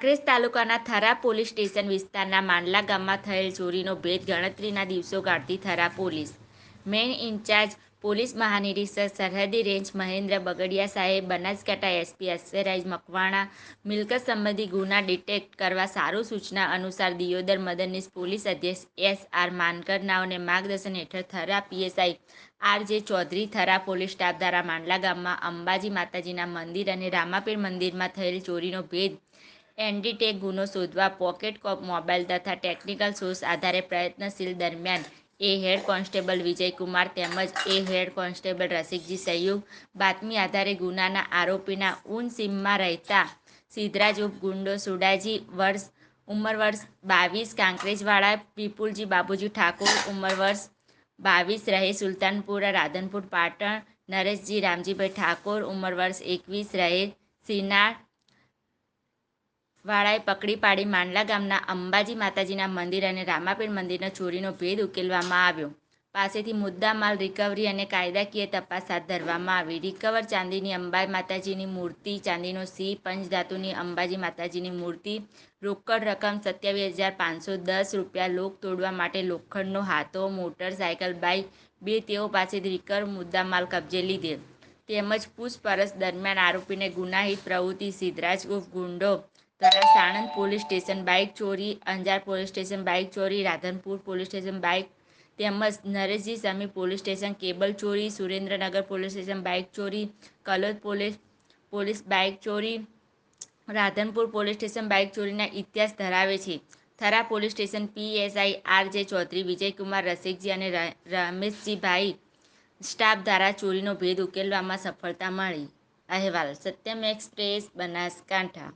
કાંકરેજ તાલુકાના Thara police station વિસ્તારના માંડલા ગામમાં થયેલ ચોરીનો ભેદ ગણતરીના દિવસો ગાળતી Thara police main in charge police મહાનિરીક્ષક સરહદી રેન્જ મહેન્દ્ર બગડિયા સાહેબ, બનાસકાંઠા એસપી અક્ષરાજ મકવાણા મિલકત સંબંધી ગુના ડિટેક્ટ કરવા સારું સૂચના અનુસાર દિયોદર મદદનીશ પોલીસ અધ્યક્ષ એસ.આર. માનકરનાઓને માર્ગદર્શન હેઠળ Thara PSI R J. Chaudhary Thara police staff દ્વારા માંડલા ગામમાં અંબાજી માતાજીના મંદિર અને રામાપીર મંદિરમાં થયેલ ચોરીનો ભેદ એનડીટેક ગુનો શોધવા પોકેટ કોપ મોબાઈલ તથા ટેકનિકલ સોર્સ આધારે પ્રયત્નશીલ દરમિયાન એ હેડ કોન્સ્ટેબલ વિજયકુમાર તેમજ એ હેડ કોન્સ્ટેબલ રસિકજી સહયોગ બાતમી આધારે ગુનાના આરોપીના ઉનસીમમાં રહેતા સિદ્ધરાજ ઉર્ફ ગુંડો સુડાજી ઉંમર વર્ષ 22 કાંકરેજવાળા, વિપુલજી બાબુજી ઠાકોર ઉંમર વર્ષ 22 રહે સુલતાનપુરા રાધનપુર પાટણ, નરેશજી રામજીભાઈ ઠાકોર ઉંમર વર્ષ 21 રહે સિનાળ વાળાએ પકડી પાડી માંડલા ગામના અંબાજી માતાજીના મંદિર અને રામાપીર મંદિરના ચોરીનો ભેદ ઉકેલવામાં આવ્યો. પાસેથી મુદ્દામાલ રિકવરી અને કાયદાકીય તપાસ હાથ ધરવામાં આવી. રિકવર ચાંદીની અંબા માતાજીની મૂર્તિ, ચાંદીનો સિંહ, પંચધાતુની અંબાજી માતાજીની મૂર્તિ, રોકડ રકમ 27,510 રૂપિયા, લોક તોડવા માટે લોખંડનો હાથો, મોટરસાયકલ, બાઇક બે તેઓ પાસેથી રિકવર મુદ્દામાલ કબજે લીધેલ તેમજ પૂછપરછ દરમિયાન આરોપીને ગુનાહિત પ્રવૃત્તિ સિદ્ધરાજ ઉર્ફ ગુંડો દ્વારા સાણંદ પોલીસ સ્ટેશન બાઇક ચોરી, અંજાર પોલીસ સ્ટેશન બાઇક ચોરી, રાધનપુર પોલીસ સ્ટેશન બાઇક તેમજ નરેશજી સમી પોલીસ સ્ટેશન કેબલ ચોરી, સુરેન્દ્રનગર પોલીસ સ્ટેશન બાઇક ચોરી, કલોદ પોલીસ બાઇક ચોરી, રાધનપુર પોલીસ સ્ટેશન બાઇક ચોરીના ઇતિહાસ ધરાવે છે. Thara police station PSI R J. Chaudhary, Vijaykumar, Rasikji અને રમેશજીભાઈ સ્ટાફ દ્વારા ચોરીનો ભેદ ઉકેલવામાં સફળતા મળી. અહેવાલ સત્યમ એક્સપ્રેસ, બનાસકાંઠા.